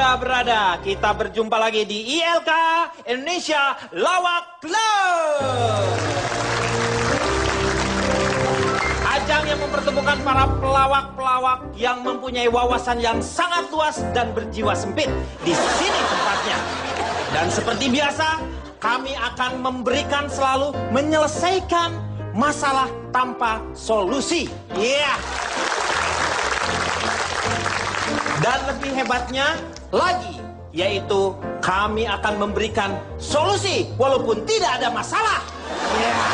Anda berada, kita berjumpa lagi di ILK Indonesia Lawak Club. Ajang yang mempertemukan para pelawak-pelawak yang mempunyai wawasan yang sangat luas dan berjiwa sempit. Di sini tempatnya. Dan seperti biasa, kami akan memberikan selalu menyelesaikan masalah tanpa solusi. Iya. Dan lebih hebatnya lagi, yaitu kami akan memberikan solusi walaupun tidak ada masalah. Yeah.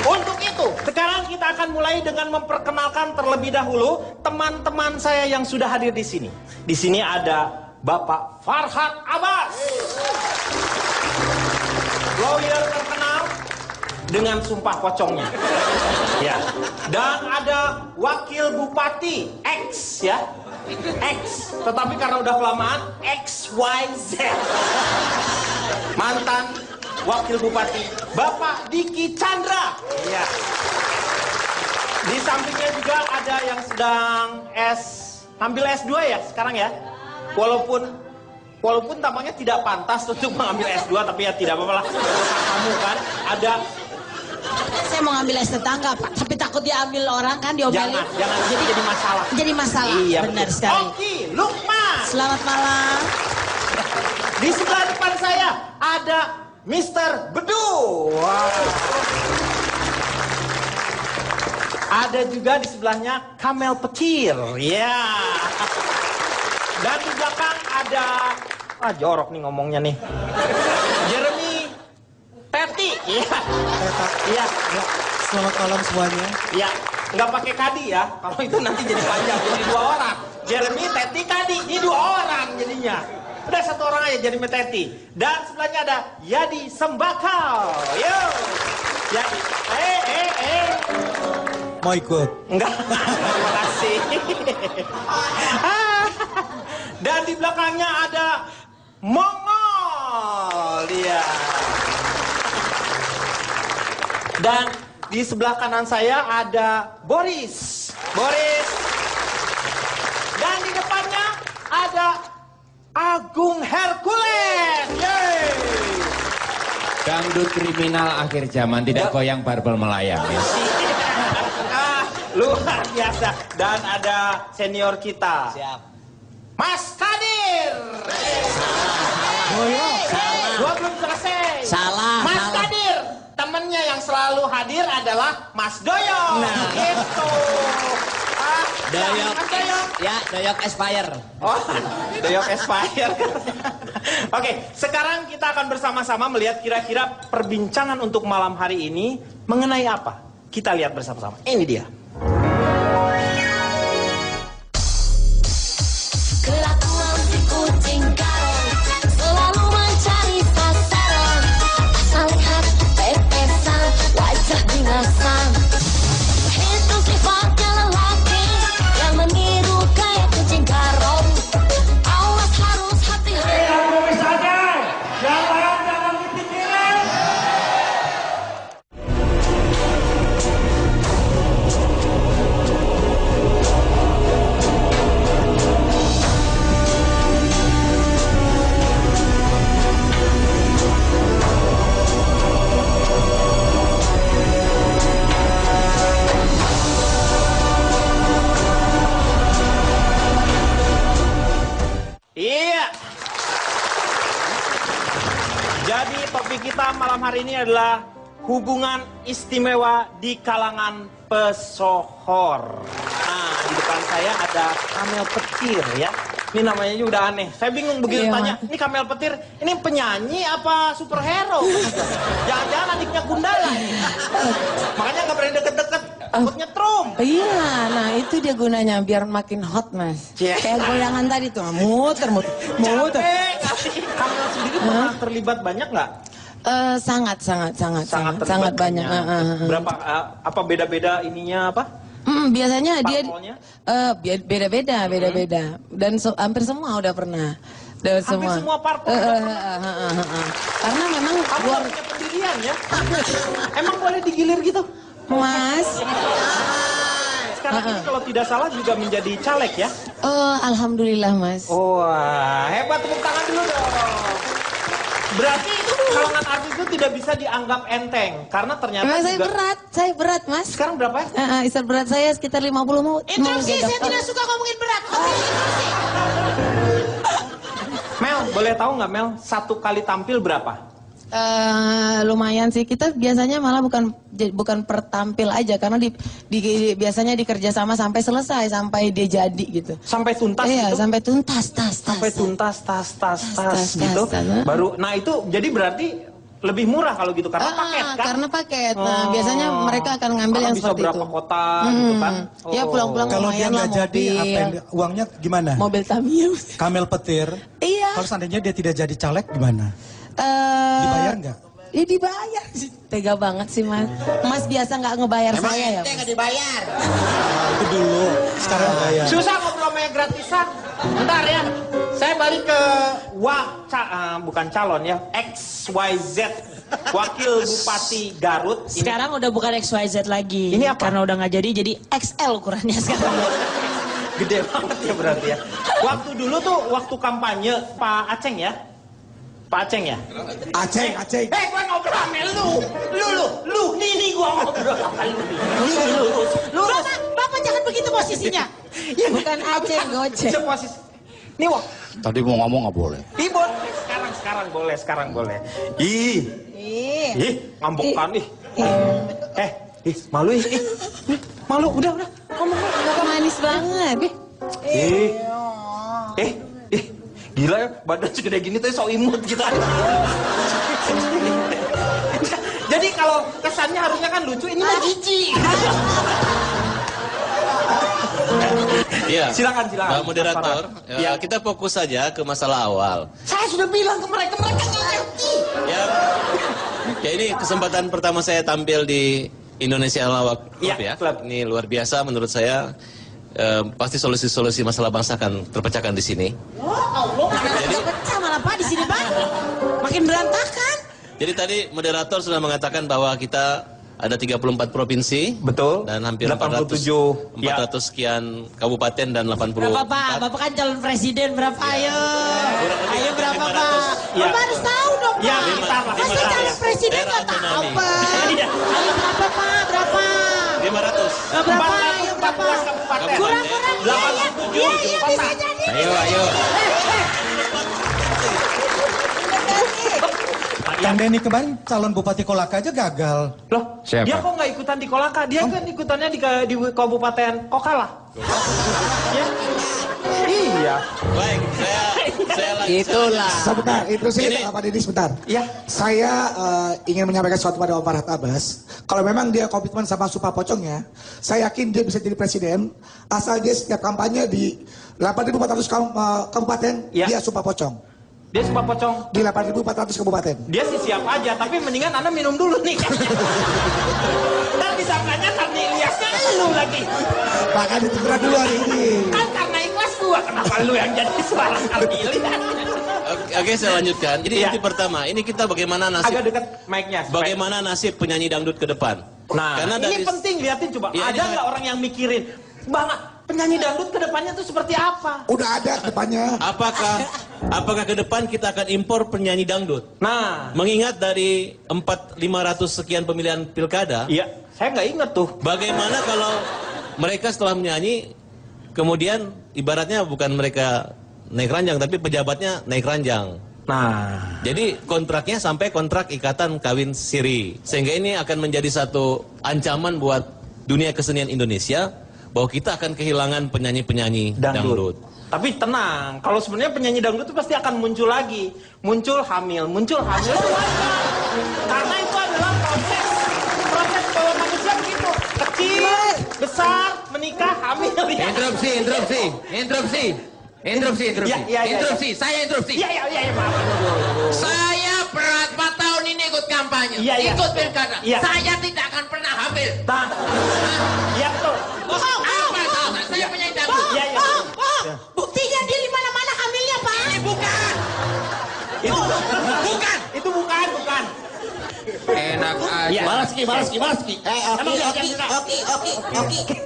Untuk itu, sekarang kita akan mulai dengan memperkenalkan terlebih dahulu teman-teman saya yang sudah hadir di sini. Di sini ada Bapak Farhad Abbas, lawyer terkenal dengan sumpah pocongnya. Ya. Dan ada Wakil Bupati X, ya. X, tetapi karena udah kelamaan XYZ. Mantan Wakil Bupati Bapak Diki Chandra. Ya. Di sampingnya juga ada yang sedang ambil S2 ya sekarang ya. Walaupun tampaknya tidak pantas untuk mengambil S2, tapi ya tidak apa-apa lah. Kamu kan ada. Saya mau ngambil es tetangga, Pak. Tapi takut diambil orang kan, diomelin. Jangan. Jadi masalah. Jadi masalah. Iya, benar betul. sekali. Oki, Lukman. Selamat malam. Di sebelah depan saya ada Mr. Bedu. Wow. Ada juga di sebelahnya Kamel Petir. Ya. Dan di belakang ada jorok nih ngomongnya nih. Jeremy Teti. Iya. Iya. Selamat malam semuanya. Iya. Nggak pakai kadi ya. Kalau itu nanti jadi panjang, jadi 2 orang. Jeremy Teti Kadi, ini 2 orang jadinya. Udah 1 orang aja Jeremy Teti. Dan sebelahnya ada Yadi Sembakau. Yo. Yadi. Mau ikut? Enggak. Terima kasih. Dan di belakangnya ada Mongol. Iya. Dan di sebelah kanan saya ada Boris. Dan di depannya ada Agung Hercules. Yeay. Dangdut kriminal akhir zaman, tidak goyang barbel melayang. Ya. Luar biasa. Dan ada senior kita. Siap. Mas Kadir. Gua belum selesai. Salah. Mas Kadir. Temennya yang selalu hadir adalah Mas Doyok. Nah. Gitu. Doyok. Mas Doyok. Ya, Doyok Aspire. Oh, Doyok Aspire. Oke, sekarang kita akan bersama-sama melihat kira-kira perbincangan untuk malam hari ini mengenai apa. Kita lihat bersama-sama. Ini dia. Kelakuan si kucing karong selalu mencari sasaran. Asal lihat pepesan, wajah bingasan. Itu sifatnya lelaki yang meniru kayak kucing karong. Awas, harus hati-hati. Iya. Jadi topik kita malam hari ini adalah hubungan istimewa di kalangan pesohor. Nah, di depan saya ada Kamel Petir ya. Ini namanya juga udah aneh. Saya bingung begitu Iya, tanya, ini Kamel Petir, ini penyanyi apa superhero? Jangan-jangan adiknya Gundala nih. Makanya nggak berani deket-deket, takut nyetrum. Iya, nah itu dia gunanya biar makin hot, Mas. Cie. Kayak goyangan tadi tuh, muter. Capek. Kamel sendiri pernah terlibat banyak nggak? Sangat terlibat banyak. Berapa apa beda-beda ininya apa? Biasanya dia Parpolnya? beda-beda. Dan hampir semua udah pernah. Hampir semua parpol udah pernah? Karena memang Kamu luar punya pendirian ya? Emang boleh digilir gitu? Mas. sekarang ini kalau tidak salah juga menjadi caleg ya? Oh, alhamdulillah Mas. Wah, hebat, tepuk tangan dulu dong. Berarti kalangan artis itu tidak bisa dianggap enteng karena ternyata Memang saya juga... berat Mas. Sekarang berapa ya? Isar berat saya sekitar 50 mau Interupsi, gendong. saya tidak suka ngomongin berat. Oke, interupsi. Mel, boleh tahu nggak Mel, satu kali tampil berapa? Lumayan sih, kita biasanya malah bukan per tampil aja karena biasanya dikerja sama sampai selesai, sampai dia jadi gitu. Sampai tuntas Iya, gitu? sampai tuntas, Sampai tuntas, tas gitu. tas. Baru, nah itu jadi berarti lebih murah kalau gitu karena paket kan? Karena paket. Nah, biasanya mereka akan ngambil Karena yang bisa seperti berapa itu. kota gitu kan? Ya pulang-pulang Kalau dia lumayan lah nggak jadi, mobil. uangnya gimana? Mobil Tamiya. Kamel petir. Iya. Kalau seandainya dia tidak jadi caleg gimana? Dibayar nggak? Ya dibayar. Tega banget sih Mas. Mas biasa nggak ngebayar saya ya. Nggak dibayar. Nah, itu dulu. Sekarang bayar. Susah ngobrol sama yang gratisan. Bentar ya. Saya balik ke bukan calon ya, XYZ, Wakil Bupati Garut. Ini Sekarang udah bukan XYZ lagi. Ini apa? Karena udah nggak jadi XL ukurannya sekarang. gede banget ya berarti ya. Waktu dulu tuh, waktu kampanye Pak Aceng ya. Pak Aceng ya? Aceng. Gua ngobrol sama lu. Nih gua ngobrol sama lu. Lu. Bapak jangan begitu posisinya. Ya bukan Aceh, Goceng. Posisi. Nih wah. Tadi mau ngomong nggak boleh. Ibon. Sekarang boleh. Ih, ngambekan ih. Malu ih. Malu, udah. Ngomong. Manis banget. Gila ya, badan segede gini tuh sok imut gitu. Jadi kalau kesannya harusnya kan lucu, ini mah jijik. Iya. Silakan. Pak moderator, Ya. kita fokus saja ke masalah awal. Saya sudah bilang ke mereka nggak ngerti. Ya ini kesempatan pertama saya tampil di Indonesia Lawak Club Ya, ya. klub. Ini luar biasa menurut saya. Pasti solusi-solusi masalah bangsa akan terpecahkan di sini. Jadi pecah malah Pak di sini Pak. Makin berantakan. Jadi tadi moderator sudah mengatakan bahwa kita ada 34 provinsi. Betul. Dan hampir 87, 400 sekian kabupaten dan 80. Berapa Pak? Bapak kan calon presiden berapa? Ayo berapa Pak? Ya. Bapak harus tahu dong Pak. Ya, bentar lah, Masa bentar, calon ya. presiden Daerah nggak tahu otonomi. Pak? Iya. Ayo berapa Pak? Berapa? 500. Berapa? Ayo berapa? 14 kabupaten. Kurang-kurang iya bisa jadi. Ayo. Kang Denny kemarin calon Bupati Kolaka aja gagal. Loh, Siapa? dia kok nggak ikutan di Kolaka? Dia kan ikutannya di Kabupaten Kokala. Ya. Iya. Baik, saya Itulah. Sebentar, itu sih Ini- Pak Deddy sebentar. Ya. Saya ingin menyampaikan sesuatu pada Om Farhad Abbas. Kalau memang dia komitmen sama Supa Pocongnya, saya yakin dia bisa jadi presiden. Asal dia setiap kampanye di 8.400 kabupaten, Ya. dia Supa Pocong. Dia sumpah pocong. Di 8.400 kabupaten. Dia sih siap aja, tapi mendingan Anda minum dulu nih. Dan disangkanya karena Ilyasnya lu lagi. Maka diteguran dulu hari ini. Kan karena ikhlas gua, kenapa lu yang jadi suara kami Ilyas? Oke, saya lanjutkan. Jadi Iya. inti pertama, ini kita bagaimana nasib Agak dekat mic-nya. supaya- bagaimana nasib penyanyi dangdut ke depan. Nah, Karena ini dari penting liatin coba. Iya, Ada ini- nggak orang yang mikirin, Bang, penyanyi dangdut ke depannya tuh seperti apa? Udah ada depannya. apakah ke depan kita akan impor penyanyi dangdut? Nah, Mengingat dari 500 sekian pemilihan pilkada, iya, saya nggak inget tuh. bagaimana kalau mereka setelah menyanyi, kemudian ibaratnya bukan mereka naik ranjang, tapi pejabatnya naik ranjang. Nah, Jadi kontraknya sampai kontrak ikatan kawin siri. Sehingga ini akan menjadi satu ancaman buat dunia kesenian Indonesia, bahwa kita akan kehilangan penyanyi-penyanyi dangdut. Tapi tenang, kalau sebenarnya penyanyi dangdut itu pasti akan muncul lagi. Muncul hamil itu wajar. Karena itu adalah proses bahwa manusia begitu. Kecil, besar, menikah, hamil. Ya. Interupsi. Ya. Saya interupsi. Iya, maaf. Saya berat 4 tahun ini ikut kampanye, Iya. ikut pilkada. Iya. Saya tidak akan pernah hamil. Nah, iya betul. Apa tahu? Saya penyanyi dangdut. Iya. Buktinya dia di mana-mana hamilnya Pak. Ini bukan. Itu bukan. Enak aja. Iya. Oke.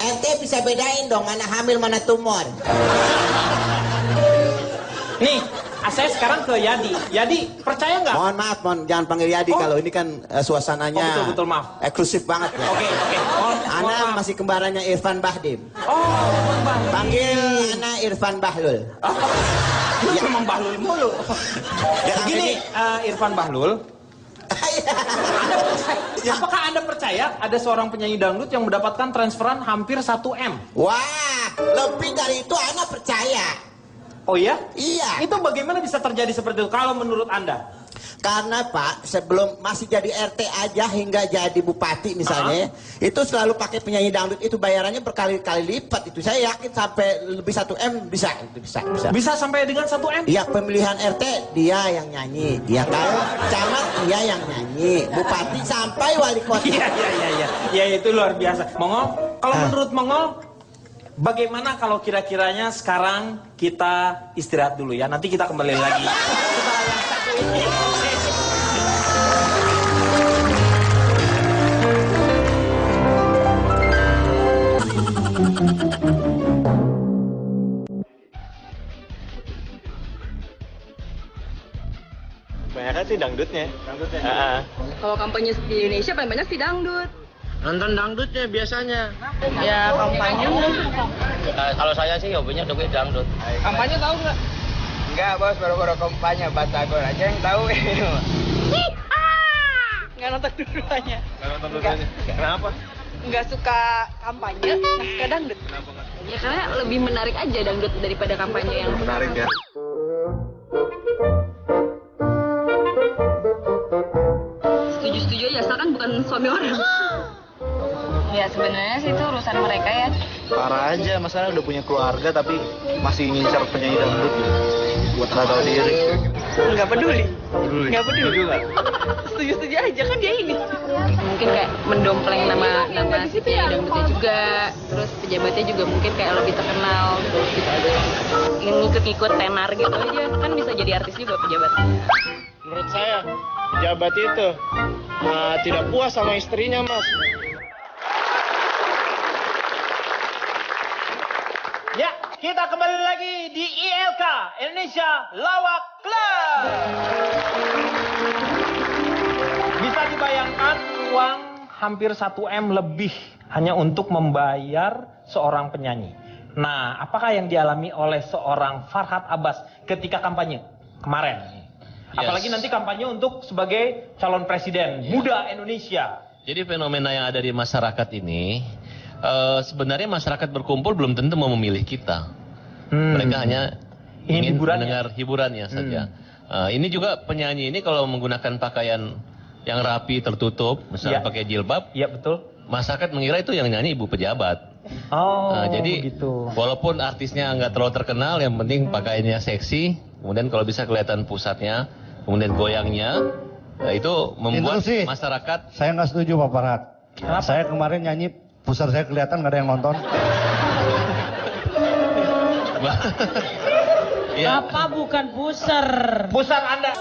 Ente bisa bedain dong mana hamil mana tumor. Nih, saya sekarang ke Yadi. Yadi, percaya nggak? Mohon maaf, jangan panggil Yadi kalau ini kan suasananya betul, maaf. eksklusif banget ya. Oke. Ana masih kembarannya Irfan Bahdim. Panggil Ana Irfan Bahlul. Ya. Memang Bahlul mulu. Gini, Irfan Bahlul. Apakah Anda percaya ada seorang penyanyi dangdut yang mendapatkan transferan hampir 1 M? Wah, lebih dari itu Ana percaya. Oh iya? Iya. Itu bagaimana bisa terjadi seperti itu kalau menurut Anda? Karena Pak, sebelum masih jadi RT aja hingga jadi bupati misalnya, itu selalu pakai penyanyi dangdut, itu bayarannya berkali-kali lipat itu. Saya yakin sampai lebih 1 M bisa. Bisa sampai dengan 1 M? Iya, pemilihan RT dia yang nyanyi, ya kan? Camat dia yang nyanyi, bupati sampai wali kota. Iya. Ya itu luar biasa. Mongol, kalau menurut Mongol, bagaimana kalau kira-kiranya sekarang kita istirahat dulu ya? Nanti kita kembali lagi. Setelah yang satu ini. Banyak sih dangdutnya. Kalau kampanye di Indonesia paling banyak sih dangdut. Nonton dangdutnya biasanya. Ya kampanye Kalau saya sih hobinya dongeng dangdut. Kampanye tahu nggak? Enggak bos, baru-baru kampanye Batagor aja yang tahu. Nggak nonton dua-duanya. Nggak nonton dua-duanya. Kenapa? Nggak suka kampanye, nggak suka dangdut. Kenapa nggak? Ya karena lebih menarik aja dangdut daripada kampanye yang Menarik ya. Setuju-setuju aja, asalkan bukan suami orang. Ya sebenarnya sih itu urusan mereka ya. Parah aja, masalah udah punya keluarga tapi masih ngincar penyanyi dangdut gitu. Buat nggak tahu diri. Nggak peduli. Nggak peduli. Setuju-setuju aja kan dia ini. Mungkin kayak mendompleng nama si penyanyi dangdutnya juga. Terus pejabatnya juga mungkin kayak lebih terkenal gitu aja. Yang ngikut-ngikut tenar gitu aja kan bisa jadi artis juga pejabat. Menurut saya pejabat itu tidak puas sama istrinya mas. Ya, kita kembali lagi di ILK Indonesia Lawak Club. Bisa dibayangkan uang hampir 1 M lebih hanya untuk membayar seorang penyanyi. Nah, apakah yang dialami oleh seorang Farhad Abbas ketika kampanye kemarin? Apalagi nanti kampanye untuk sebagai calon presiden muda Indonesia. Jadi fenomena yang ada di masyarakat ini, sebenarnya masyarakat berkumpul belum tentu mau memilih kita. Mereka hanya ingin mendengar hiburannya saja. Ini juga penyanyi ini kalau menggunakan pakaian yang rapi tertutup, misalnya pakai jilbab, iya betul. Masyarakat mengira itu yang nyanyi ibu pejabat. Jadi begitu. Walaupun artisnya nggak terlalu terkenal, yang penting pakaiannya seksi, kemudian kalau bisa kelihatan pusatnya, kemudian goyangnya, itu membuat masyarakat. Saya nggak setuju Pak Farhad. Saya kemarin nyanyi, pusar saya kelihatan nggak ada yang nonton. Apa bukan pusar? Pusar Anda.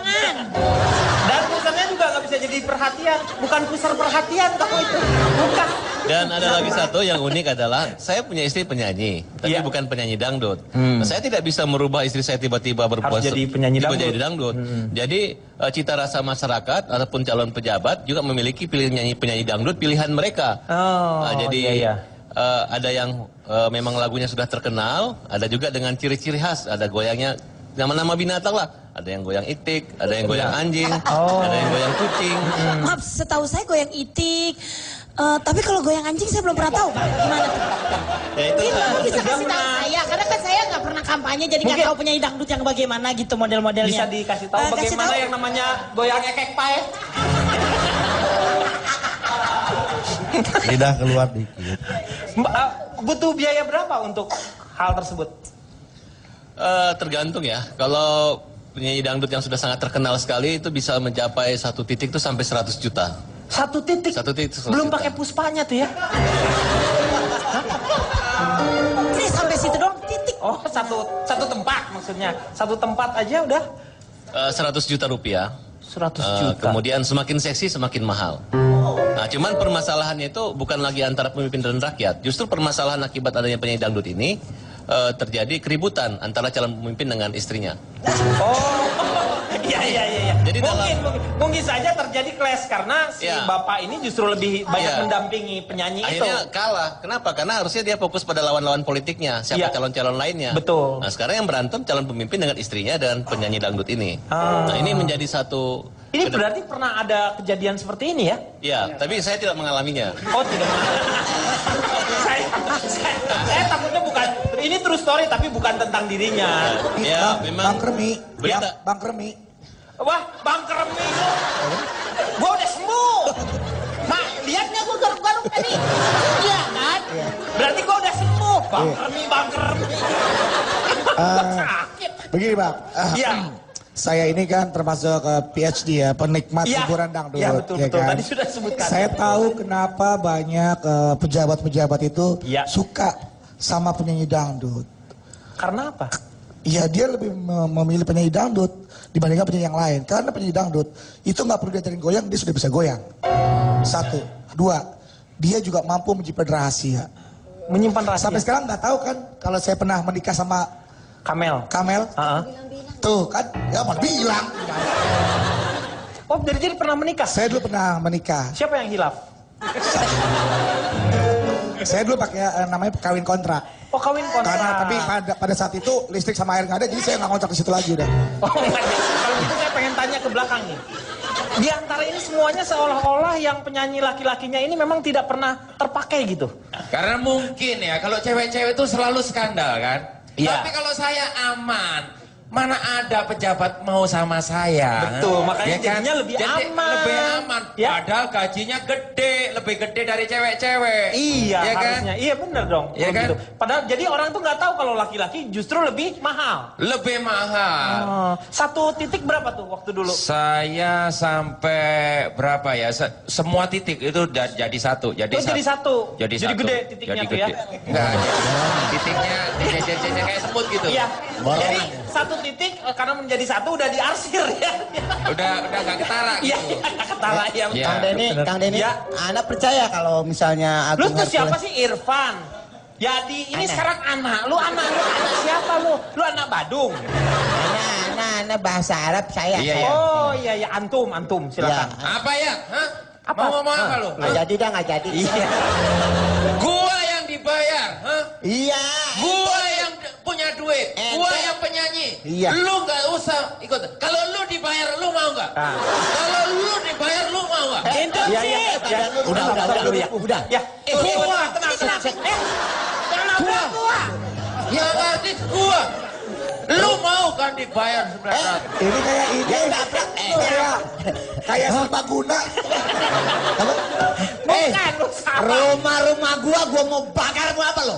Dan pusarnya juga nggak bisa jadi perhatian. Bukan pusar perhatian kamu itu. Bukan. Dan ada lagi satu yang unik adalah saya punya istri penyanyi, tapi bukan penyanyi dangdut. Nah, saya tidak bisa merubah istri saya tiba-tiba berpuasa jadi penyanyi dangdut. Jadi cita rasa masyarakat ataupun calon pejabat juga memiliki penyanyi dangdut pilihan mereka. Ada yang memang lagunya sudah terkenal, ada juga dengan ciri-ciri khas, ada goyangnya nama-nama binatang lah. Ada yang goyang itik, ada yang goyang anjing, ada yang goyang kucing. Maaf, setahu saya goyang itik. Tapi kalau goyang anjing saya belum pernah tahu, Pak. Gimana tuh? Ya itu bisa kasih tahu saya, karena kan saya nggak pernah kampanye, jadi nggak tahu penyanyi dangdut yang bagaimana gitu model-modelnya. Bisa dikasih tahu bagaimana yang namanya goyang ekek pae? Lidah keluar dikit. Butuh biaya berapa untuk hal tersebut? Tergantung ya. Kalau penyanyi dangdut yang sudah sangat terkenal sekali itu bisa mencapai satu titik itu sampai 100 juta. Satu titik? Belum pakai puspanya tuh ya? Ini sampai situ dong, titik. Oh, satu tempat maksudnya. Satu tempat aja udah? 100 juta rupiah. 100 juta. Kemudian semakin seksi semakin mahal. Nah, cuman permasalahannya itu bukan lagi antara pemimpin dan rakyat. Justru permasalahan akibat adanya penyanyi dangdut ini terjadi keributan antara calon pemimpin dengan istrinya. Iya. Jadi mungkin saja terjadi clash karena si bapak ini justru lebih banyak mendampingi penyanyi akhirnya kalah. Kenapa? Karena harusnya dia fokus pada lawan-lawan politiknya, siapa calon-calon lainnya. Betul. Nah, sekarang yang berantem calon pemimpin dengan istrinya dan penyanyi dangdut ini. Nah, ini menjadi satu. Ini berarti pernah ada kejadian seperti ini ya? Iya, tapi saya tidak mengalaminya. Oh, tidak saya takutnya bukan, ini true story tapi bukan tentang dirinya. Ya, memang. Bang Kremi. Bang Kremi. Wah, Bang Kremi. Gua udah sembuh. Mak, lihatnya gua garuk-garuk tadi. Iya kan? Berarti gua udah sembuh. Bang Kremi. Begini Bang. Iya. Saya ini kan termasuk PhD ya, penikmat hiburan dangdut. Iya betul. Kan? Tadi sudah sebutkan. Saya tahu kenapa banyak pejabat-pejabat itu suka sama penyanyi dangdut. Karena apa? Iya, dia lebih memilih penyanyi dangdut dibandingkan penyanyi yang lain. Karena penyanyi dangdut itu nggak perlu diajarin goyang, dia sudah bisa goyang. 1, 2, dia juga mampu menyimpan rahasia. Menyimpan rahasia. Sampai sekarang nggak tahu kan kalau saya pernah menikah sama Kamel. Tuh kan, ya mau bilang. Oh, jadi pernah menikah? Saya dulu pernah menikah. Siapa yang hilaf? Saya dulu pakai namanya kawin kontrak. Oh, kawin kontrak. Karena tapi pada saat itu listrik sama air nggak ada, jadi saya nggak ngontrak di situ lagi udah. Oh, kalau gitu saya pengen tanya ke belakang nih. Di antara ini semuanya seolah-olah yang penyanyi laki-lakinya ini memang tidak pernah terpakai gitu. Karena mungkin ya, kalau cewek-cewek itu selalu skandal kan. Iya. Tapi kalau saya aman. Mana ada pejabat mau sama saya? Betul, makanya jadinya lebih Jadi aman. Lebih aman. Padahal gajinya gede, lebih gede dari cewek-cewek. Iya, ya harusnya. Kan? Iya bener dong. Iya kan? Gitu. Padahal jadi orang tuh nggak tahu kalau laki-laki justru lebih mahal. Lebih mahal. Satu titik berapa tuh waktu dulu? Saya sampai berapa ya? Semua titik itu jadi satu. Jadi satu. Jadi gede titiknya tuh ya? Enggak, titiknya kayak semut gitu. Iya. Jadi satu titik karena menjadi satu udah diarsir ya. Udah gak ketara gitu. Iya, gak ketara ya. Kang Denny, anak percaya kalau misalnya Lu tuh siapa sih Irfan? Jadi ini sekarang anak lu siapa lu? Lu anak Badung. Anak bahasa Arab saya. Oh iya antum silakan. Apa ya? Hah? Apa? Mau ngomong apa lu? Nggak jadi. Iya. Gua yang dibayar, hah? Iya. Gua yang punya duit, gua yang penyanyi. Iya. Lu nggak usah ikut. Kalau lu dibayar, lu mau nggak? Kalau lu dibayar, lu mau nggak? Iya. Udah. Ya. Tenang. Gua. Ya artis gua. Lu mau kan dibayar sebenarnya? Ini kayak kayak serbaguna. Bukan lu salah. Rumah gua mau bakar apa lo?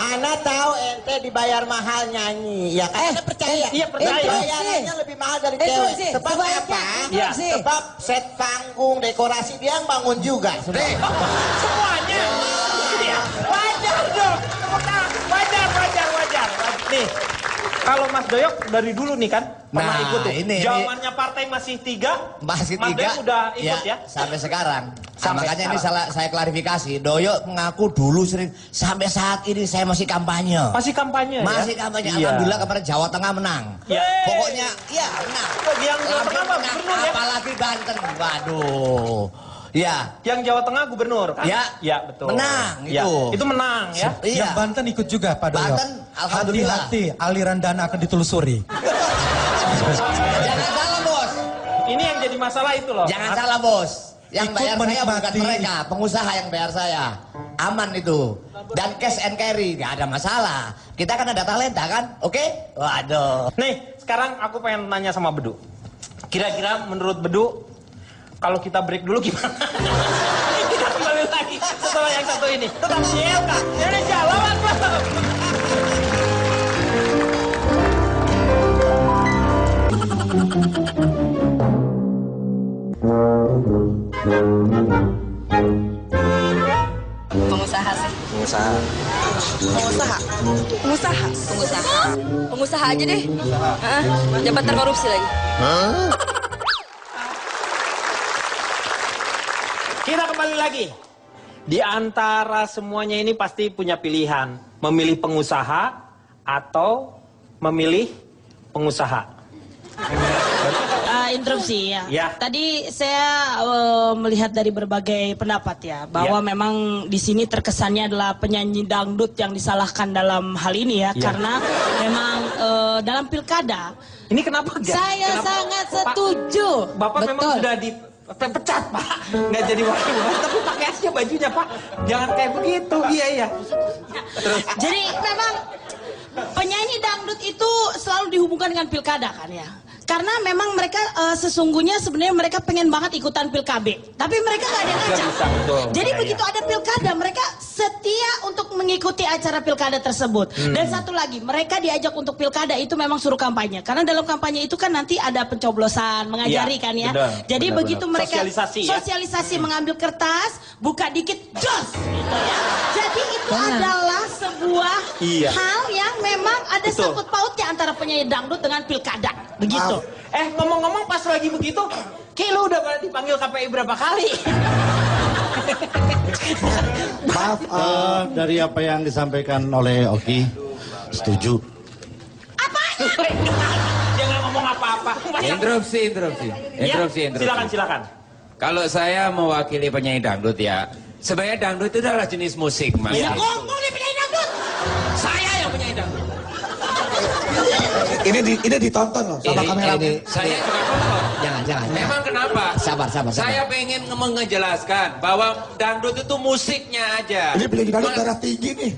Ana tahu ente dibayar mahal nyanyi, ya kan? Ana percaya. Iya percaya. Bayarannya lebih mahal dari cewek. Sebab apa? Iya. Sebab set panggung, dekorasi dia yang bangun juga. Semuanya. Iya. Wajar dong. Wajar. Nih, kalau Mas Doyok dari dulu nih kan pernah ikut tuh. Zamannya partai masih 3. Masih 3. Mas Doyok udah ikut ya? Sampai sekarang. Makanya ini saya klarifikasi. Doyok mengaku dulu sering sampai saat ini saya masih kampanye. Masih kampanye. Masih kampanye. Alhamdulillah kemarin Jawa Tengah menang. Pokoknya menang. Yang Jawa Tengah apa? Gubernur ya? Apalagi Banten. Waduh. Ya. Yang Jawa Tengah gubernur kan? Ya betul. Menang itu. Itu menang ya. Yang Banten ikut juga Pak Doyok. Banten, alhamdulillah. Hati-hati aliran dana akan ditelusuri. Jangan salah bos. Ini yang jadi masalah itu loh. Jangan salah bos. Yang Ikut bayar menikmati. saya bukan mereka, pengusaha yang bayar saya. Aman itu. Dan cash and carry, gak ada masalah. Kita kan ada talenta kan, oke? Waduh. Nih, sekarang aku pengen nanya sama Bedu. Kira-kira menurut Bedu, kalau kita break dulu gimana? Kita kembali lagi setelah yang satu ini. Tetap di LK Indonesia Lawan Klub. Pengusaha sih. Pengusaha. Pengusaha aja deh. Jabatan korupsi lagi. Kita kembali lagi. Di antara semuanya ini pasti punya pilihan. Memilih pengusaha atau memilih pengusaha. Interupsi ya. Ya. Tadi saya melihat dari berbagai pendapat ya bahwa memang di sini terkesannya adalah penyanyi dangdut yang disalahkan dalam hal ini ya, karena memang dalam pilkada. Ini kenapa? Saya sangat setuju. Bapak memang sudah dipecat Pak, nggak jadi wakil bupati, tapi pakai aja bajunya Pak. Jangan kayak begitu, iya. Terus. Jadi memang penyanyi dangdut itu selalu dihubungkan dengan pilkada kan ya. Karena memang mereka sesungguhnya sebenarnya mereka pengen banget ikutan pilkada, tapi mereka nggak ada yang ngajak. Jadi begitu ada pilkada, mereka setia untuk mengikuti acara pilkada tersebut. Dan satu lagi, mereka diajak untuk pilkada itu memang suruh kampanye. Karena dalam kampanye itu kan nanti ada pencoblosan, mengajari kan ya. Jadi begitu mereka sosialisasi mengambil kertas, buka dikit, jos gitu ya. Jadi itu adalah sebuah hal yang memang ada sangkut pautnya antara penyanyi dangdut dengan pilkada. Begitu. Ngomong-ngomong pas lagi begitu, kayak lu udah dipanggil KPI berapa kali? Maaf, dari apa yang disampaikan oleh Oki, setuju. Dia nggak ngomong apa-apa. Interupsi. Silakan. Kalau saya mewakili penyanyi dangdut ya, sebenarnya dangdut itu adalah jenis musik, Mas. Ngomong nih penyanyi dangdut. Saya yang penyanyi dangdut. Ini ditonton loh sama kamera. Saya juga nonton. Jangan. Memang kenapa? Sabar. Saya pengen menjelaskan bahwa dangdut itu musiknya aja. Ini penyanyi dangdut darah tinggi nih.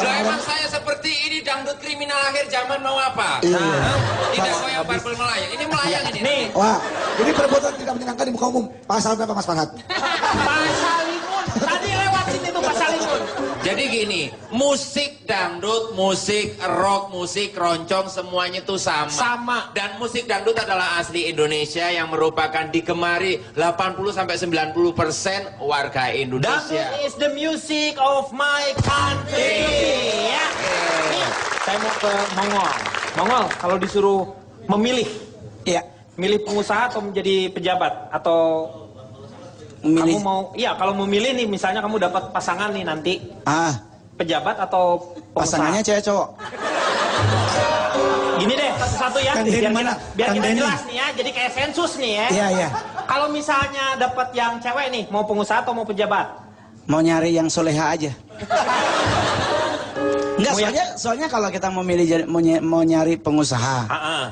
Lah emang saya seperti ini dangdut kriminal akhir zaman mau apa? Tidak koyak barbel melayang. Ini melayang ini. Nih. Wah, ini perbuatan tidak menyenangkan di muka umum. Pasal berapa Mas Farhad? Pasal Limun. Tadi lewat sini tuh Pasal Limun. Jadi gini, musik dangdut, musik rock, musik keroncong semuanya itu sama. Dan musik dangdut adalah asli Indonesia yang merupakan digemari 80-90% warga Indonesia. Dangdut is the music of my country. Ya. Saya mau ke Mongol. Mongol, kalau disuruh memilih, milih pengusaha atau menjadi pejabat atau memilih. Kamu mau, kalau memilih nih, misalnya kamu dapat pasangan nih nanti. Pejabat atau pengusaha? Pasangannya cewek cowok. Gini deh, satu-satu ya. Biar kita jelas nih ya. Jadi kayak sensus nih ya. Iya. Kalau misalnya dapat yang cewek nih, mau pengusaha atau mau pejabat? Mau nyari yang soleha aja. Enggak, soalnya kalau kita mau milih mau nyari pengusaha,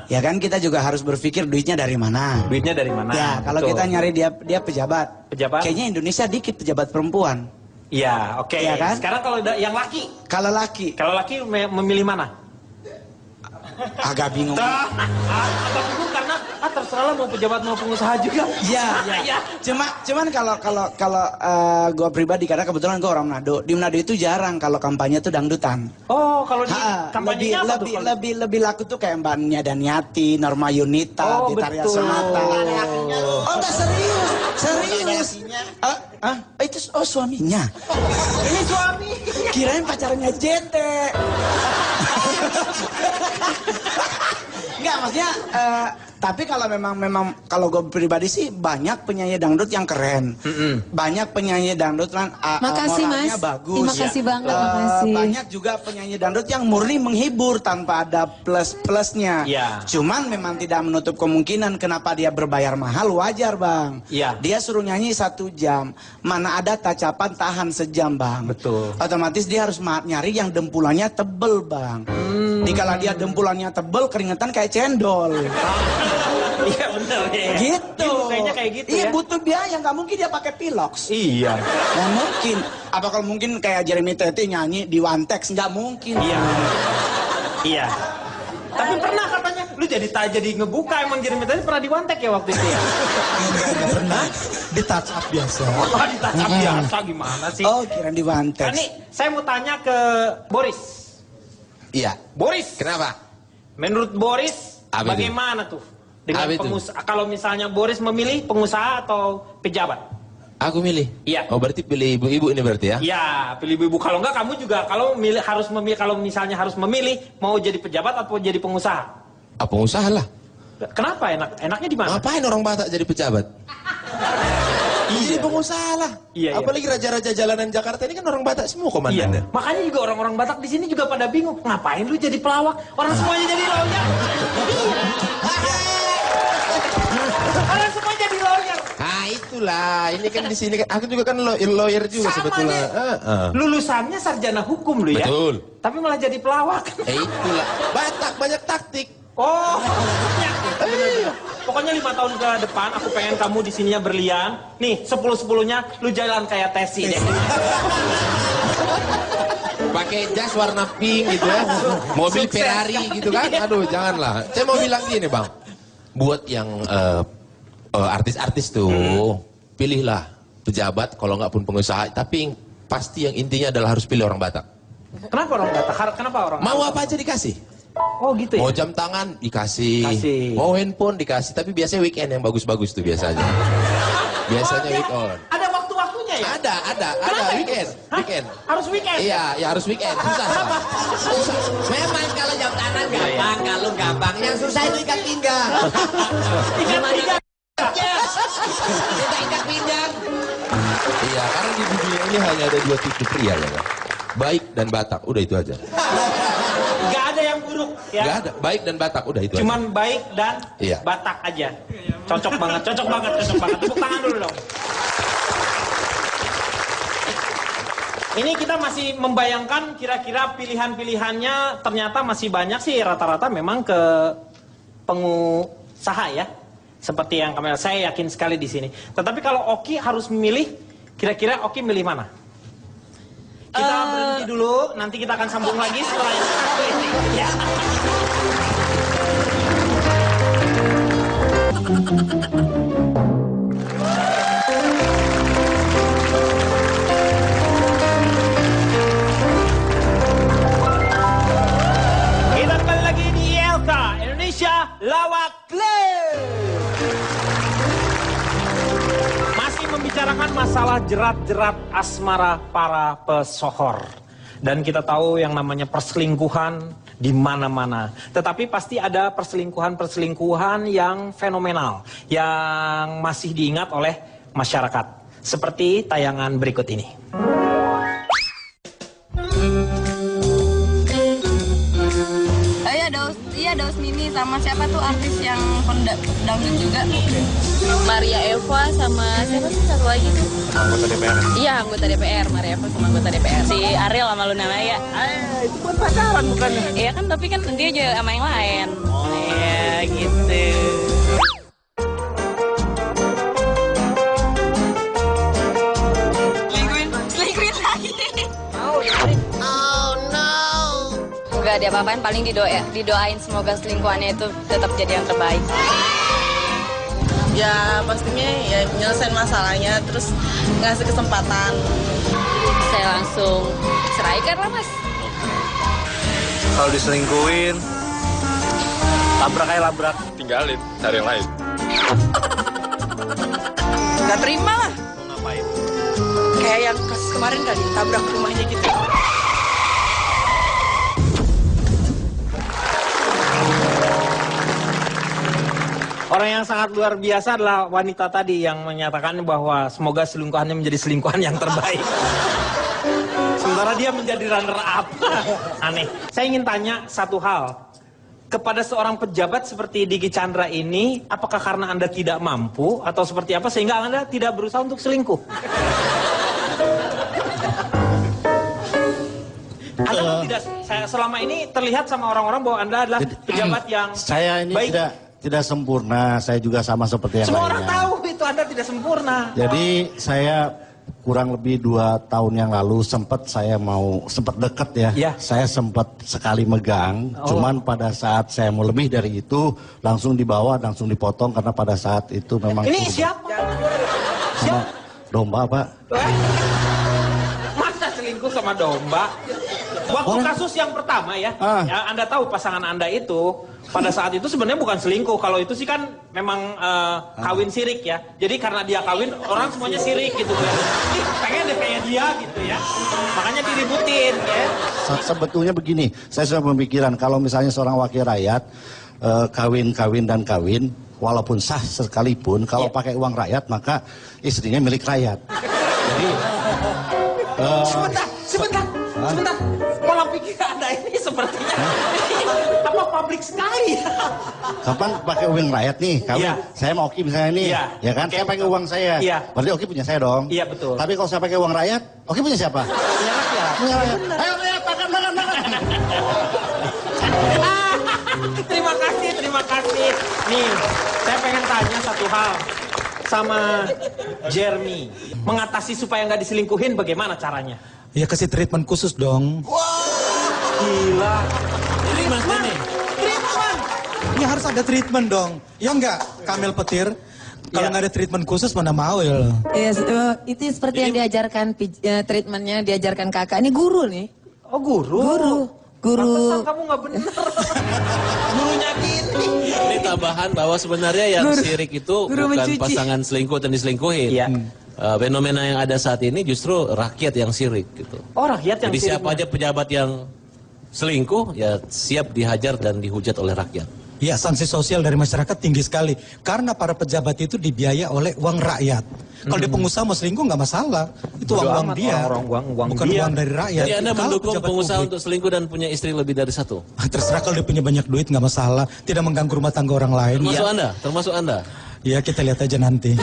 ya kan kita juga harus berpikir duitnya dari mana. Duitnya dari mana? Ya, kalau kita nyari dia pejabat. Kayaknya Indonesia dikit pejabat perempuan. Iya, oke. Ya kan? Sekarang kalau yang laki? Kalau laki memilih mana? Agak bingung. Agak bingung karena terserah lah mau pejabat mau pengusaha juga. Iya. Cuman kalau gue pribadi karena kebetulan gue orang Manado. Di Manado itu jarang kalau kampanye tuh dangdutan. Oh, kalau di kampanyenya apa tuh? Lebih laku tuh kayak Mbak Nia Daniati, Norma Yunita, Ditaria Sonata. Oh, enggak serius. Itu suaminya. Ini suami. Kirain pacarnya JT. Enggak, maksudnya tapi kalau memang kalau gue pribadi sih banyak penyanyi dangdut yang keren. Banyak penyanyi dangdut kan moralnya bagus. Makasih banget, makasih. Banyak juga penyanyi dangdut yang murni menghibur tanpa ada plus-plusnya. Cuman memang tidak menutup kemungkinan kenapa dia berbayar mahal, wajar Bang. Dia suruh nyanyi 1 jam, mana ada tacapan tahan sejam Bang. Betul. Otomatis dia harus nyari yang dempulannya tebel Bang. Dikala dia dempulannya tebel, keringetan kayak cendol. Iya bener ya. Gitu. Kayaknya kayak gitu iya, ya. butuh biaya, nggak mungkin dia pakai pilox. Iya. Nggak mungkin. Apa kalau mungkin kayak Jeremy Teti nyanyi di One Text? Nggak mungkin. Iya. Tapi pernah katanya, lu jadi ngebuka emang Jeremy Teti pernah di One Text ya waktu itu ya? Nggak pernah. Di touch up biasa. Oh, di touch up biasa gimana sih? Oh, kira di One Text. Nah, nih, saya mau tanya ke Boris. Iya. Boris. Kenapa? Menurut Boris, bagaimana tuh dengan pengusaha? Kalau misalnya Boris memilih pengusaha atau pejabat? Aku milih. Iya. Oh berarti pilih ibu-ibu ini berarti ya? Iya, pilih ibu. Kalau enggak kamu juga kalau misalnya harus memilih mau jadi pejabat atau jadi pengusaha? Pengusaha lah. Kenapa enaknya di mana? Ngapain orang Batak jadi pejabat? Jadi pengusaha lah. Iya. Apalagi raja-raja jalanan Jakarta ini kan orang Batak semua komandannya. Makanya juga orang-orang Batak di sini juga pada bingung. Ngapain lu jadi pelawak? Orang semuanya jadi lawyer. Orang semua jadi lawyer. Ah itulah, ini kan di sini aku juga kan lawyer juga sebetulnya. Lulusannya sarjana hukum lu ya. Betul. Tapi malah jadi pelawak. Itulah. Batak banyak taktik. Oh. Pokoknya 5 tahun ke depan aku pengen kamu di sininya berlian. Nih, 10-10-nya lu jalan kayak Tesi deh. Pakai jas warna pink gitu ya. Mobil Ferrari gitu kan. Aduh, janganlah. Saya mau bilang gini, Bang. Buat yang artis-artis tuh, pilihlah pejabat kalau nggak pun pengusaha, tapi pasti yang intinya adalah harus pilih orang Batak. Kenapa orang Batak? Kenapa orang Mau apa aja dikasih. Oh gitu ya? Mau jam tangan dikasih. Mau handphone dikasih, tapi biasanya weekend yang bagus-bagus tuh biasanya. Biasanya weekend. Ada waktu-waktunya ya? Ada weekend. Weekend. Harus weekend? Iya, ya harus weekend. Susah. Memang kalau jam tangan gampang, kalau gampang. Yang susah itu ikat pinggang. Ikat pinggang. Yes. Kita ikat pinggang. Iya, karena di dunia ini hanya ada 2 tipe pria ya kan. Baik dan Batak, udah itu aja. Gak ada yang buruk ya? Gak ada, baik dan Batak, udah itu Cuman aja. baik dan Batak aja. Cocok banget. Tepuk tangan dulu dong. Ini kita masih membayangkan kira-kira pilihan-pilihannya ternyata masih banyak sih, rata-rata memang ke pengusaha ya. Seperti yang saya yakin sekali di sini. Tetapi kalau Oki harus memilih, kira-kira Oki milih mana? Kita berhenti dulu, nanti kita akan sambung lagi setelah ini. Ya. Kita kembali lagi di ILK Indonesia Lawak Club. Masih membicarakan masalah jerat-jerat asmara para pesohor. Dan kita tahu yang namanya perselingkuhan di mana-mana. Tetapi pasti ada perselingkuhan-perselingkuhan yang fenomenal, yang masih diingat oleh masyarakat. Seperti tayangan berikut ini. Iya, Daus Mini sama siapa tuh artis yang dangdut juga? Maria Eva sama siapa sih satu lagi tuh? Anggota DPR. Iya, anggota DPR, Maria Eva sama anggota DPR. Si Ariel sama Luna Maya. Itu buat pacaran bukannya? Iya kan, tapi kan dia juga sama yang lain. Oh iya, gitu. Selingkuhin lagi. Oh no. Enggak diapa-apain, paling didoain semoga selingkuhannya itu tetap jadi yang terbaik. Ya pastinya ya nyelesain masalahnya, terus ngasih kesempatan. Saya langsung ceraikan lah mas. Kalau diselingkuhin, labrak aja labrak. Tinggalin, cari yang lain. Gak terima lah. Mau ngapain? Kayak yang kasus kemarin kali, tabrak rumahnya gitu. Orang yang sangat luar biasa adalah wanita tadi yang menyatakan bahwa semoga selingkuhannya menjadi selingkuhan yang terbaik. Sementara dia menjadi runner up. Aneh. Saya ingin tanya satu hal. Kepada seorang pejabat seperti Diki Chandra ini, apakah karena Anda tidak mampu atau seperti apa sehingga Anda tidak berusaha untuk selingkuh? Anda tidak, selama ini terlihat sama orang-orang bahwa Anda adalah pejabat yang saya ini baik. Tidak sempurna, saya juga sama seperti yang Semua lainnya. orang tahu itu Anda tidak sempurna. Jadi saya kurang lebih 2 tahun yang lalu sempat dekat ya. Saya sempat sekali megang, cuman pada saat saya mau lebih dari itu langsung dibawa, langsung dipotong karena pada saat itu memang Ini siapa? sama domba, Pak. Masa selingkuh sama domba? Waktu kasus yang pertama ya, ya Anda tahu pasangan Anda itu pada saat itu sebenarnya bukan selingkuh. Kalau itu sih kan memang kawin sirik ya. Jadi karena dia kawin, orang semuanya sirik gitu ya. Ih, pengen deh kayak dia gitu ya. Makanya diributin ya. Sebetulnya begini, saya sudah pemikiran kalau misalnya seorang wakil rakyat kawin dan kawin, walaupun sah sekalipun, kalau pakai uang rakyat maka istrinya milik rakyat. Jadi sebentar. Pola pikir Anda ini sepertinya apa publik sekali. Kapan pakai uang rakyat nih? Kawin, saya mau Oki misalnya nih, ya kan? Saya pakai uang saya. Berarti Oki punya saya dong. Iya betul. Tapi kalau saya pakai uang rakyat, Oki punya siapa? Punya rakyat. Ayo rakyat, makan. Terima kasih. Nih, saya pengen tanya satu hal sama Jeremy. Mengatasi supaya nggak diselingkuhin bagaimana caranya? Ya kasih treatment khusus dong. Gila. Treatment. Ya harus ada treatment dong. Ya enggak, Kamil Petir. Kalau nggak ada treatment khusus mana mau ya. Yes, itu seperti yang diajarkan treatmentnya diajarkan kakak. Ini guru nih. Oh guru. Pantesan kamu nggak bener. Gurunya gini. Ini tambahan bahwa sebenarnya yang sirik itu bukan pasangan selingkuh dan diselingkuhin. Fenomena yang ada saat ini justru rakyat yang sirik gitu. Oh rakyat yang Jadi sirik. siapa aja pejabat yang selingkuh ya siap dihajar dan dihujat oleh rakyat. Ya sanksi sosial dari masyarakat tinggi sekali. Karena para pejabat itu dibiaya oleh uang rakyat. Kalau dia pengusaha mau selingkuh nggak masalah. Itu uang dia. Bukan uang dari rakyat. Jadi Anda Kalau mendukung pejabat pengusaha publik, untuk selingkuh dan punya istri lebih dari satu? terserah kalau dia punya banyak duit nggak masalah. Tidak mengganggu rumah tangga orang lain. Termasuk Anda? Ya kita lihat aja nanti.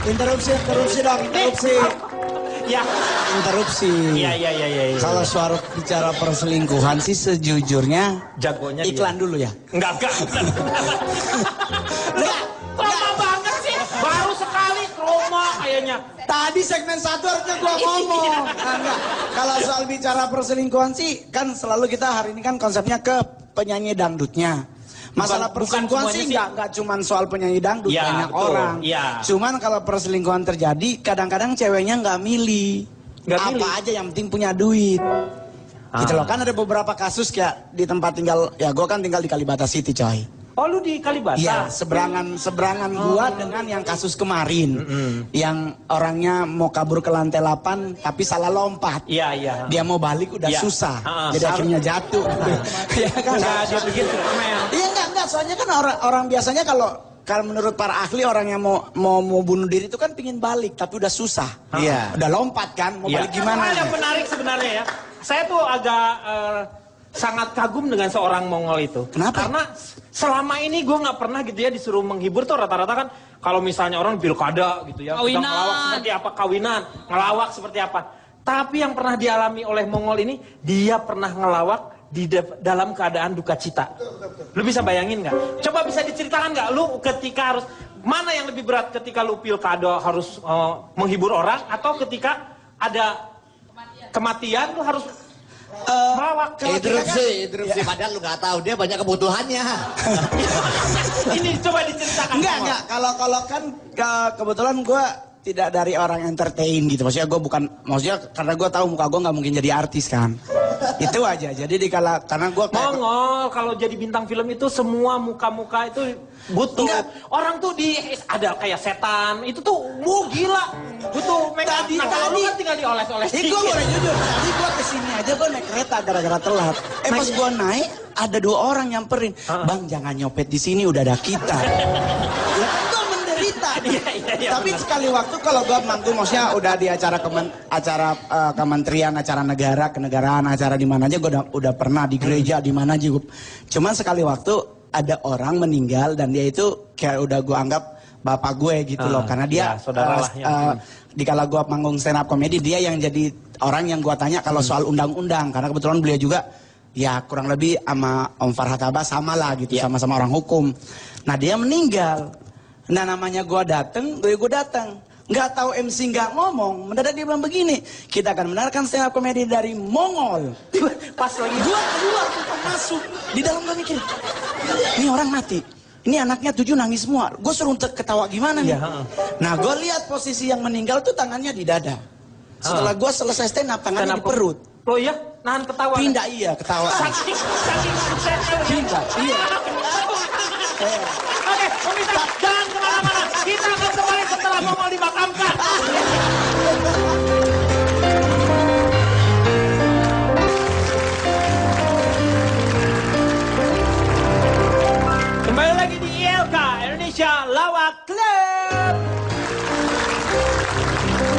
Interupsi dong, interupsi. Ya. Interupsi. Iya. Kalau soal bicara perselingkuhan sih sejujurnya jagonya iklan dia. dulu ya. Enggak. Trauma banget sih. Baru sekali trauma kayaknya. Tadi segmen 1 harusnya gua ngomong. Enggak. Kalau soal bicara perselingkuhan sih kan selalu kita hari ini kan konsepnya ke penyanyi dangdutnya. Masalah perselingkuhan sih nggak cuma soal penyanyi dangdut, banyak orang. Cuman kalau perselingkuhan terjadi, kadang-kadang ceweknya nggak milih. Apa aja yang penting punya duit. Gitu loh, kan ada beberapa kasus kayak di tempat tinggal, ya gue kan tinggal di Kalibata City coy. Oh lu di Kalibata? Iya, seberangan gua dengan yang kasus kemarin. Yang orangnya mau kabur ke lantai 8 tapi salah lompat. Iya. Dia mau balik udah susah. Jadi akhirnya jatuh. Iya kan? Dia bikin Superman. Iya enggak, soalnya kan orang biasanya kalau menurut para ahli orang yang mau bunuh diri itu kan pingin balik tapi udah susah. Iya. Udah lompat kan, mau balik gimana? Yang menarik sebenarnya ya. Saya tuh agak sangat kagum dengan seorang Mongol itu. Kenapa? Karena selama ini gue nggak pernah gitu ya disuruh menghibur tuh rata-rata kan kalau misalnya orang pilkada gitu ya, kawinan, ngelawak seperti apa, kawinan, ngelawak seperti apa. Tapi yang pernah dialami oleh Mongol ini, dia pernah ngelawak di dalam keadaan duka cita. Lu bisa bayangin nggak? Coba bisa diceritakan nggak? Lu ketika harus mana yang lebih berat ketika lu pilkada harus menghibur orang atau ketika ada kematian lu harus melawak? Interupsi. Padahal lu nggak tahu dia banyak kebutuhannya. Ini coba diceritakan. Enggak. Kalau kan kebetulan gue tidak dari orang entertain gitu. Maksudnya gue bukan, karena gue tahu muka gue nggak mungkin jadi artis kan. Itu aja. Jadi karena gue Mongol kalau jadi bintang film itu semua muka-muka itu butuh. Orang tuh ada kayak setan. Itu tuh gila. Butuh make up. Nah, kalau lu kan tinggal dioles-oles. Gue boleh jujur. Tadi gue kesini aja gue naik kereta gara-gara telat. Pas gue naik ada 2 orang nyamperin. Bang jangan nyopet di sini udah ada kita. Ya kan gue menderita. Tapi sekali waktu kalau gue manggung maksudnya udah di acara kementerian, acara negara, kenegaraan, acara di mana aja gue udah pernah di gereja di mana aja. Cuman sekali waktu ada orang meninggal dan dia itu kayak udah gue anggap bapak gue gitu loh karena dia dikala gue manggung stand up comedy dia yang jadi orang yang gue tanya kalau soal undang-undang karena kebetulan beliau juga ya kurang lebih sama Om Farhat Abbas sama lah gitu sama-sama orang hukum. Nah dia meninggal. Nah namanya gue datang, nggak tahu MC nggak ngomong, mendadak dia bilang begini, kita akan mendengarkan stand up comedy dari Mongol. Pas lagi gue keluar bukan masuk, di dalam gue mikir, ini orang mati, ini anaknya 7 nangis semua, gue suruh ketawa gimana nih? Nah gue lihat posisi yang meninggal tuh tangannya di dada. Setelah gue selesai stand up, tangannya di perut. Oh iya? nahan ketawa. Pindah iya ketawa. Saking suksesnya. Pindah iya. Oke, pemirsa, jangan kemana-mana. Kita akan kembali setelah Mongol dimakamkan. Kembali lagi di ILK Indonesia Lawak Club.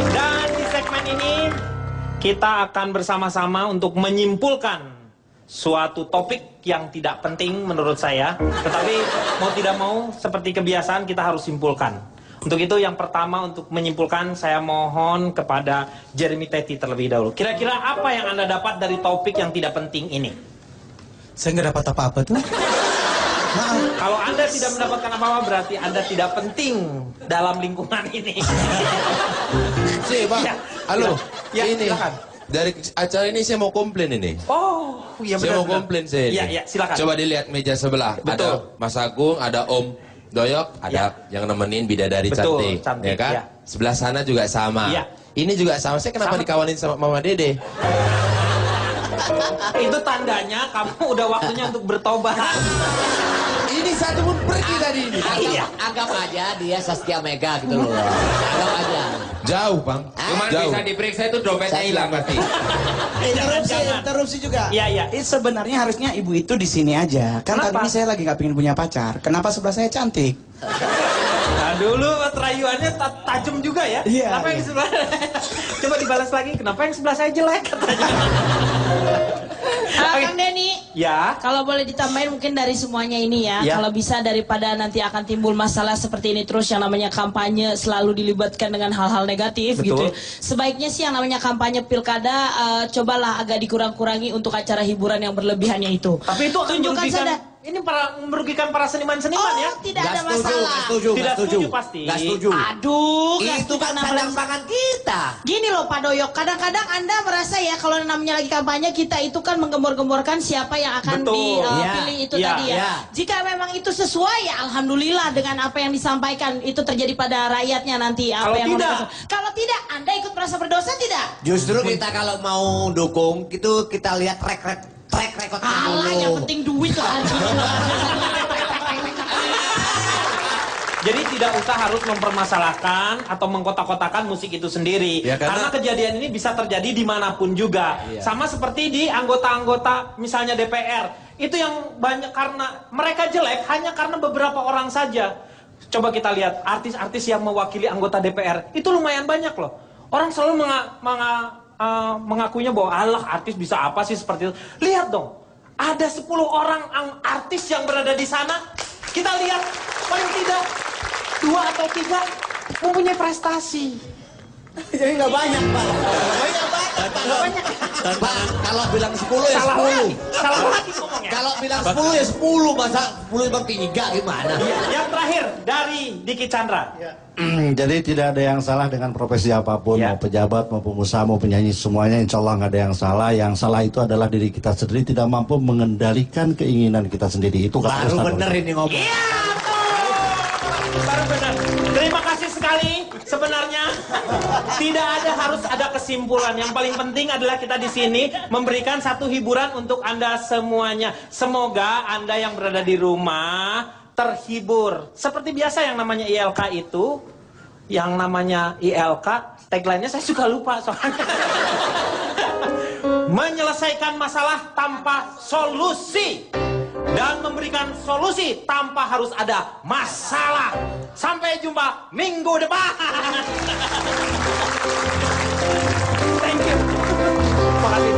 Dan di segmen ini kita akan bersama-sama untuk menyimpulkan suatu topik yang tidak penting menurut saya, tetapi mau tidak mau seperti kebiasaan kita harus simpulkan. Untuk itu yang pertama untuk menyimpulkan saya mohon kepada Jeremy Teti terlebih dahulu. Kira-kira apa yang Anda dapat dari topik yang tidak penting ini? Saya nggak dapat apa-apa tuh. Maaf. Kalau Anda tidak mendapatkan apa-apa berarti Anda tidak penting dalam lingkungan ini. Si, Bang. Ya, Halo. ya, Ini. silakan. Dari acara ini saya mau komplain ini. Oh, iya benar. Saya mau komplain saya ini. Iya, iya, silakan. Coba dilihat meja sebelah. Betul. Ada Mas Agung, ada Om Doyok, ada yang nemenin bidadari Betul, cantik. cantik, Ya kan? ya. Sebelah sana juga sama. Iya. Ini juga sama. Saya kenapa dikawanin sama Mama Dede? Itu tandanya kamu udah waktunya untuk bertobat. Ini satu pun pergi tadi ini. Anggap aja dia Saskia Mega gitu loh. Anggap aja. Jauh, Bang. Cuman Jauh. bisa diperiksa itu dompetnya hilang pasti. Interupsi juga. Iya, iya. Sebenarnya harusnya ibu itu di sini aja. Kan tadi ini saya lagi nggak pengen punya pacar. Kenapa sebelah saya cantik? Nah dulu rayuannya tajam juga ya. Iya. Kenapa yang sebelah? Coba dibalas lagi. Kenapa yang sebelah saya jelek katanya? Kang Denny, Ya. kalau boleh ditambahin mungkin dari semuanya ini ya, Ya. kalau bisa daripada nanti akan timbul masalah seperti ini terus yang namanya kampanye selalu dilibatkan dengan hal-hal negatif. Betul. Gitu. Sebaiknya sih yang namanya kampanye pilkada cobalah agak dikurang-kurangi untuk acara hiburan yang berlebihannya itu. Tapi itu akan tunjukkan merugikan, saja. ini merugikan para seniman-seniman ya. Tidak ada masalah. Tidak setuju pasti. Nggak setuju. Aduh, nggak Itu setuju kan kenapa sandang lagi? pangan kita. Gini loh Pak Doyok, kadang-kadang Anda merasa ya kalau namanya lagi kampanye kita itu kan menggembor-gemborkan siapa yang akan Betul. dipilih itu Ya, tadi ya. ya. Jika memang itu sesuai ya Alhamdulillah dengan apa yang disampaikan itu terjadi pada rakyatnya nanti. Apa Kalau yang tidak? Kalau tidak, Anda ikut merasa berdosa tidak? Justru kita kalau mau dukung itu kita lihat track record Alah, yang penting duit lah. Jadi tidak usah harus mempermasalahkan atau mengkotak-kotakan musik itu sendiri. Ya, karena kejadian ini bisa terjadi dimanapun juga. Iya. Sama seperti di anggota-anggota misalnya DPR. Itu yang banyak karena mereka jelek hanya karena beberapa orang saja. Coba kita lihat artis-artis yang mewakili anggota DPR. Itu lumayan banyak loh. Orang selalu mengakuinya bahwa Allah artis bisa apa sih seperti itu. Lihat dong. Ada 10 orang artis yang berada di sana. Kita lihat paling tidak 2 atau 3 mempunyai prestasi. Jadi nggak banyak, Pak. Nggak banyak. Kalau bilang 10 ya 10. Salah lagi ngomongnya. Kalau bilang 10 ya 10, masa 10 bang 3 gimana? Yang terakhir dari Diki Chandra. Jadi tidak ada yang salah dengan profesi apapun, mau pejabat, mau pengusaha, mau penyanyi, semuanya insya Allah nggak ada yang salah. Yang salah itu adalah diri kita sendiri tidak mampu mengendalikan keinginan kita sendiri. Itu Baru bener ini ngomong. Iya, baru benar. Terima kasih sekali. Sebenarnya tidak harus ada kesimpulan. Yang paling penting adalah kita di sini memberikan satu hiburan untuk Anda semuanya. Semoga Anda yang berada di rumah terhibur. Seperti biasa yang namanya ILK itu, yang namanya ILK, tagline-nya saya juga lupa soalnya. Menyelesaikan masalah tanpa solusi. Dan memberikan solusi tanpa harus ada masalah. Sampai jumpa minggu depan. Thank you. Terima kasih.